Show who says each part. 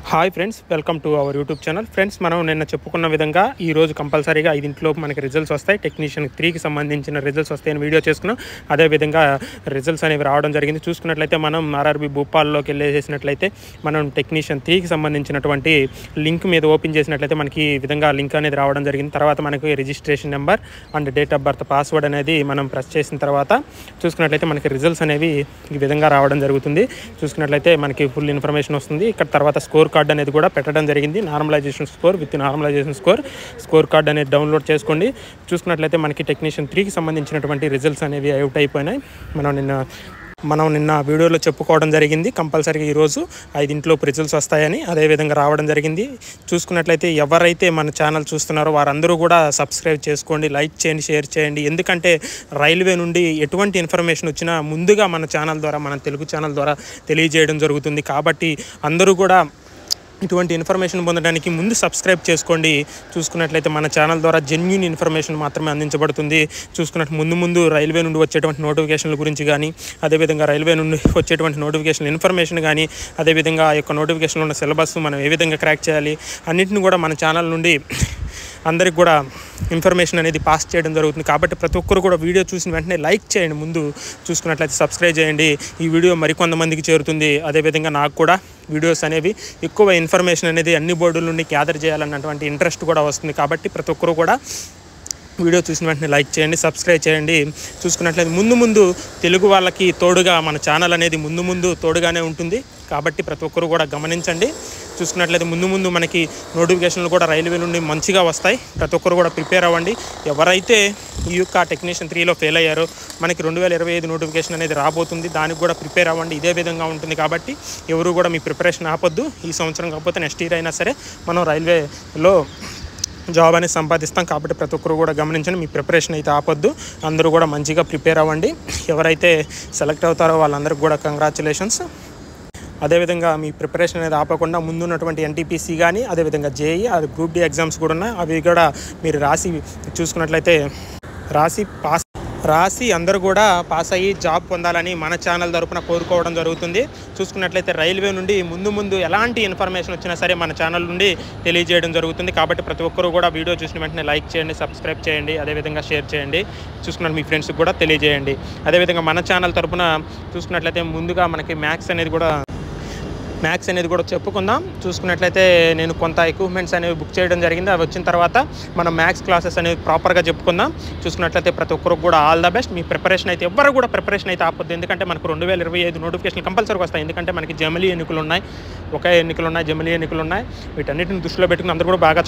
Speaker 1: Hi friends, welcome to our YouTube channel. Friends, మనం నిన్న చెప్పుకున్న విధంగా ఈరోజు కంపల్సరీగా 5 మనకి రిజల్ట్స్ వస్తాయి. టెక్నీషియన్ 3కి సంబంధించిన రిజల్ట్స్ వస్తాయని వీడియో చేసుకున్నాం. అదేవిధంగా రిజల్ట్స్ అనేవి రావడం జరిగింది. చూసుకున్నట్లయితే మనం ఆర్ఆర్బీ భూపాల్లోకి వెళ్ళేసినట్లయితే మనం టెక్నీషియన్ 3కి సంబంధించినటువంటి లింక్ మీద ఓపెన్ చేసినట్లయితే మనకి ఈ విధంగా లింక్ అనేది రావడం జరిగింది. తర్వాత మనకి registration number and date of birth password అనేది మనం ప్రెస్ చేసిన తర్వాత చూసుకున్నట్లయితే మనకి రిజల్ట్స్ అనేవి ఈ విధంగా రావడం జరుగుతుంది. చూసుకున్నట్లయితే మనకి ఫుల్ ఇన్ఫర్మేషన్ వస్తుంది. ఇక్కడ తర్వాత స్కోర్ కార్డ్ అనేది కూడా పెట్టడం జరిగింది. Normalization score with normalization score card అనేది డౌన్లోడ్ చేసుకోండి. చూసుకున్నట్లయితే మనకి టెక్నీషియన్ 3కి సంబంధించినటువంటి రిజల్ట్స్ అనేవి అవుట్ అయిపోయినాయి. మనం నిన్న వీడియోలో చెప్పుకోవడం జరిగింది. కంపల్సరీగా ఈరోజు 5 రిజల్ట్స్ వస్తాయని అదేవిధంగా రావడం జరిగింది. చూసుకున్నట్లయితే ఎవరైతే మన ఛానల్ చూస్తున్నారో వారందరూ కూడా సబ్స్క్రైబ్ చేసుకోండి, లైక్ చేయండి, షేర్ చేయండి. ఎందుకంటే రైల్వే నుండి ఎటువంటి ఇన్ఫర్మేషన్ వచ్చినా ముందుగా మన ఛానల్ ద్వారా, మన తెలుగు ఛానల్ ద్వారా తెలియజేయడం జరుగుతుంది. కాబట్టి అందరూ కూడా ఇటువంటి ఇన్ఫర్మేషన్ పొందడానికి ముందు సబ్స్క్రైబ్ చేసుకోండి. చూసుకున్నట్లయితే మన ఛానల్ ద్వారా జెన్యూన్ ఇన్ఫర్మేషన్ మాత్రమే అందించబడుతుంది. చూసుకున్నట్టు ముందు రైల్వే నుండి వచ్చేటువంటి నోటిఫికేషన్ల గురించి కానీ, అదేవిధంగా రైల్వే నుండి వచ్చేటువంటి నోటిఫికేషన్ ఇన్ఫర్మేషన్ కానీ, అదేవిధంగా ఆ యొక్క నోటిఫికేషన్లో ఉన్న సిలబస్ మనం ఏ విధంగా క్రాక్ చేయాలి అన్నింటిని కూడా మన ఛానల్ నుండి అందరికి కూడా ఇన్ఫర్మేషన్ అనేది పాస్ చేయడం జరుగుతుంది. కాబట్టి ప్రతి ఒక్కరు కూడా వీడియో చూసిన వెంటనే లైక్ చేయండి. ముందు చూసుకున్నట్లయితే సబ్స్క్రైబ్ చేయండి. ఈ వీడియో మరికొంతమందికి చేరుతుంది. అదేవిధంగా నాకు కూడా వీడియోస్ అనేవి ఎక్కువ ఇన్ఫర్మేషన్ అనేది అన్ని బోర్డుల నుండి గ్యాదర్ చేయాలన్నటువంటి ఇంట్రెస్ట్ కూడా వస్తుంది. కాబట్టి ప్రతి ఒక్కరు కూడా వీడియో చూసిన వెంటనే లైక్ చేయండి, సబ్స్క్రైబ్ చేయండి. చూసుకున్నట్లయితే ముందు తెలుగు వాళ్ళకి తోడుగా మన ఛానల్ అనేది ముందు తోడుగానే ఉంటుంది. కాబట్టి ప్రతి ఒక్కరు కూడా గమనించండి. చూసుకున్నట్లయితే ముందు మనకి నోటిఫికేషన్లు కూడా రైల్వే నుండి మంచిగా వస్తాయి. ప్రతి ఒక్కరు కూడా ప్రిపేర్ అవ్వండి. ఎవరైతే ఈ యొక్క టెక్నీషియన్ 3లో ఫెయిల్ అయ్యారో మనకి 2025 నోటిఫికేషన్ అనేది రాబోతుంది. దానికి కూడా ప్రిపేర్ అవ్వండి. ఇదే విధంగా ఉంటుంది. కాబట్టి ఎవరు కూడా మీ ప్రిపరేషన్ ఆపొద్దు. ఈ సంవత్సరం కాకపోతే నెక్స్ట్ ఇయర్ అయినా సరే మనం రైల్వేలో జాబ్ అనేది సంపాదిస్తాం. కాబట్టి ప్రతి ఒక్కరు కూడా గమనించండి. మీ ప్రిపరేషన్ అయితే ఆపొద్దు. అందరూ కూడా మంచిగా ప్రిపేర్ అవ్వండి. ఎవరైతే సెలెక్ట్ అవుతారో వాళ్ళందరికీ కూడా కంగ్రాచులేషన్స్. అదేవిధంగా మీ ప్రిపరేషన్ అనేది ఆపకుండా ముందున్నటువంటి ఎన్టీపీసీ కానీ, అదేవిధంగా జేఈ, అది గ్రూప్ డి ఎగ్జామ్స్ కూడా ఉన్నాయి. అవి కూడా మీరు చూసుకున్నట్లయితే రాసి అందరూ కూడా పాస్ అయ్యి జాబ్ పొందాలని మన ఛానల్ తరపున కోరుకోవడం జరుగుతుంది. చూసుకున్నట్లయితే రైల్వే నుండి ముందు ఎలాంటి ఇన్ఫర్మేషన్ వచ్చినా సరే మన ఛానల్ నుండి తెలియజేయడం జరుగుతుంది. కాబట్టి ప్రతి ఒక్కరు కూడా వీడియో చూసిన వెంటనే లైక్ చేయండి, సబ్స్క్రైబ్ చేయండి, అదేవిధంగా షేర్ చేయండి. చూసుకున్నట్టు మీ ఫ్రెండ్స్కి కూడా తెలియజేయండి. అదేవిధంగా మన ఛానల్ తరపున చూసుకున్నట్లయితే ముందుగా మనకి మ్యాథ్స్ అనేది కూడా చెప్పుకుందాం. చూసుకున్నట్లయితే నేను కొంత ఎక్విప్మెంట్స్ అనేవి బుక్ చేయడం జరిగింది. అవి వచ్చిన తర్వాత మనం మ్యాథ్స్ క్లాసెస్ అనేవి ప్రాపర్గా చెప్పుకుందాం. చూసుకున్నట్లయితే ప్రతి ఒక్కరికి కూడా all the best. Me preparation అయితే ఎవ్వరు కూడా ప్రిపరేషన్ అయితే ఆపొద్దు. ఎందుకంటే మనకు 2025 నోటిఫికేషన్ కంపల్సరీగా వస్తాయి. ఎందుకంటే మనకి జమిలీ ఎన్నికలు ఉన్నాయి, జమిలీ ఎన్నికలు ఉన్నాయి. వీటన్నిటిని దృష్టిలో పెట్టుకుని అందరూ కూడా బాగా